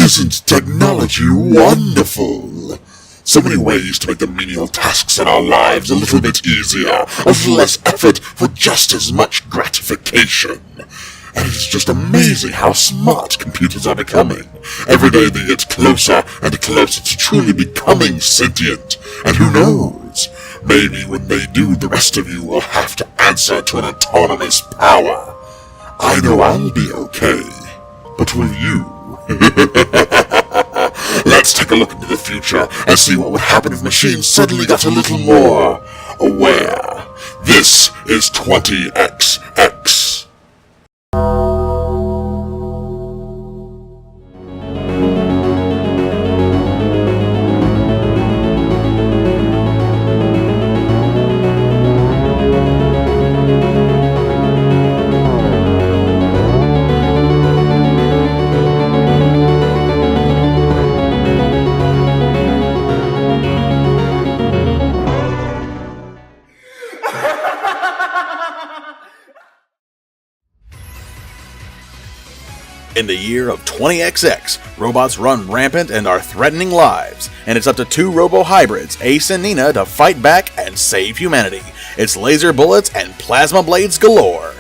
Isn't technology wonderful? So many ways to make the menial tasks in our lives a little bit easier, with less effort for just as much gratification. And it's just amazing how smart computers are becoming. Every day they get closer and closer to truly becoming sentient. And who knows, maybe when they do, the rest of you will have to answer to an autonomous power. I know I'll be okay, but will you? Let's take a look into the future and see what would happen if machines suddenly got a little more aware. This is 20XX. In the year of 20XX, robots run rampant and are threatening lives, and it's up to two robo-hybrids, Ace and Nina, to fight back and save humanity. It's laser bullets and plasma blades galore.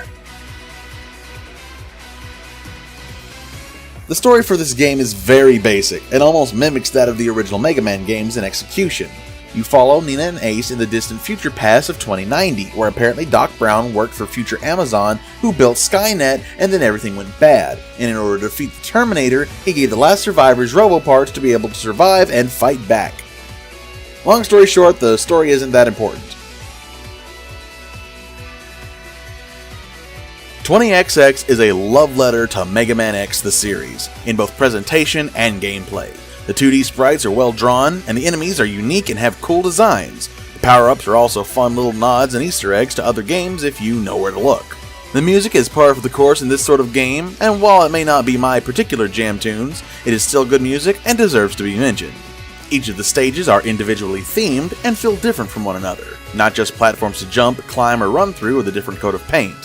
The story for this game is very basic, and almost mimics that of the original Mega Man games in execution. You follow Nina and Ace in the distant future past of 2090, where apparently Doc Brown worked for future Amazon, who built Skynet, and then everything went bad. And in order to defeat the Terminator, he gave the last survivors robo-parts to be able to survive and fight back. Long story short, the story isn't that important. 20XX is a love letter to Mega Man X the series, in both presentation and gameplay. The 2D sprites are well drawn, and the enemies are unique and have cool designs. The power-ups are also fun little nods and Easter eggs to other games if you know where to look. The music is par for the course in this sort of game, and while it may not be my particular jam tunes, it is still good music and deserves to be mentioned. Each of the stages are individually themed and feel different from one another, not just platforms to jump, climb, or run through with a different coat of paint.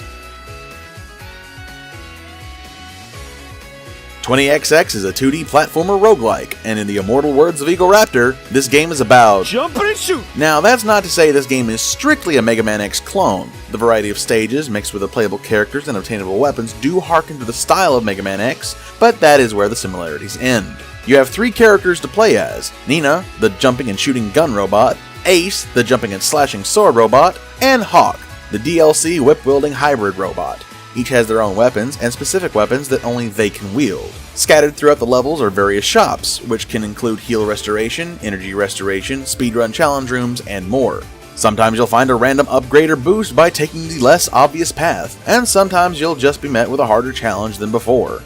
20XX is a 2D platformer roguelike, and in the immortal words of Egoraptor, this game is about jump and shoot. Now, that's not to say this game is strictly a Mega Man X clone. The variety of stages, mixed with the playable characters and obtainable weapons, do harken to the style of Mega Man X, but that is where the similarities end. You have three characters to play as: Nina, the jumping and shooting gun robot, Ace, the jumping and slashing sword robot, and Hawk, the DLC whip-wielding hybrid robot. Each has their own weapons, and specific weapons that only they can wield. Scattered throughout the levels are various shops, which can include heal restoration, energy restoration, speedrun challenge rooms, and more. Sometimes you'll find a random upgrade or boost by taking the less obvious path, and sometimes you'll just be met with a harder challenge than before.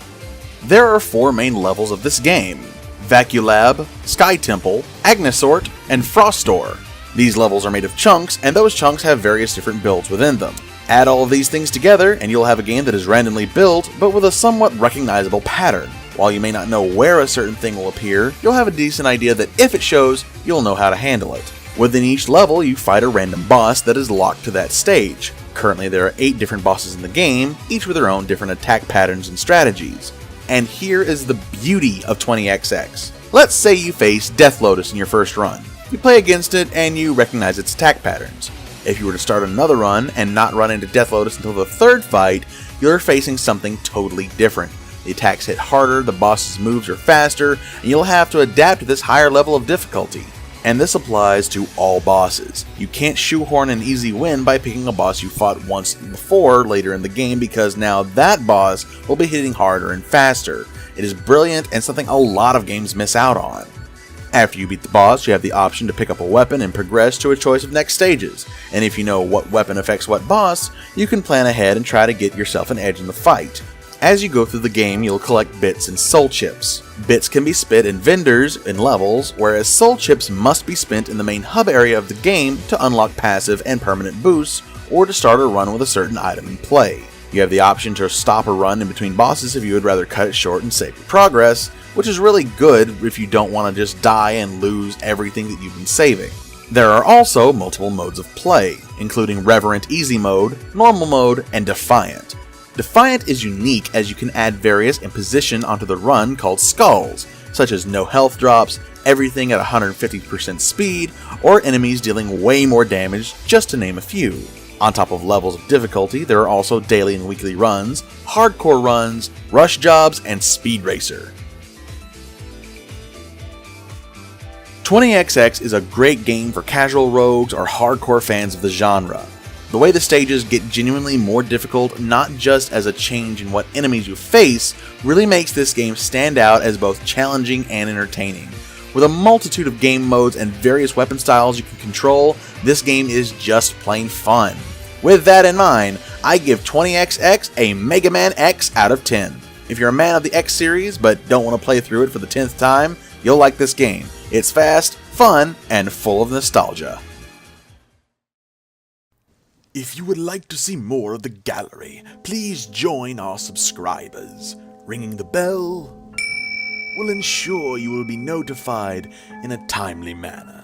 There are four main levels of this game: Vaculab, Sky Temple, Agnesort, and Frost Store. These levels are made of chunks, and those chunks have various different builds within them. Add all of these things together, and you'll have a game that is randomly built, but with a somewhat recognizable pattern. While you may not know where a certain thing will appear, you'll have a decent idea that if it shows, you'll know how to handle it. Within each level, you fight a random boss that is locked to that stage. Currently, there are 8 different bosses in the game, each with their own different attack patterns and strategies. And here is the beauty of 20XX. Let's say you face Death Lotus in your first run. You play against it, and you recognize its attack patterns. If you were to start another run and not run into Death Lotus until the third fight, you're facing something totally different. The attacks hit harder, the boss's moves are faster, and you'll have to adapt to this higher level of difficulty. And this applies to all bosses. You can't shoehorn an easy win by picking a boss you fought once before later in the game, because now that boss will be hitting harder and faster. It is brilliant and something a lot of games miss out on. After you beat the boss, you have the option to pick up a weapon and progress to a choice of next stages. And if you know what weapon affects what boss, you can plan ahead and try to get yourself an edge in the fight. As you go through the game, you'll collect bits and soul chips. Bits can be spent in vendors in levels, whereas soul chips must be spent in the main hub area of the game to unlock passive and permanent boosts, or to start a run with a certain item in play. You have the option to stop a run in between bosses if you would rather cut it short and save your progress, which is really good if you don't want to just die and lose everything that you've been saving. There are also multiple modes of play, including Reverent Easy Mode, Normal Mode, and Defiant. Defiant is unique as you can add various imposition onto the run called skulls. such as no health drops, everything at 150% speed, or enemies dealing way more damage, just to name a few. On top of levels of difficulty, there are also daily and weekly runs, hardcore runs, rush jobs, and speed racer. 20XX is a great game for casual rogues or hardcore fans of the genre. The way the stages get genuinely more difficult, not just as a change in what enemies you face, really makes this game stand out as both challenging and entertaining. With a multitude of game modes and various weapon styles you can control, this game is just plain fun. With that in mind, I give 20XX a Mega Man X out of 10. If you're a man of the X series but don't want to play through it for the 10th time, you'll like this game. It's fast, fun, and full of nostalgia. If you would like to see more of the gallery, please join our subscribers. Ringing the bell will ensure you will be notified in a timely manner.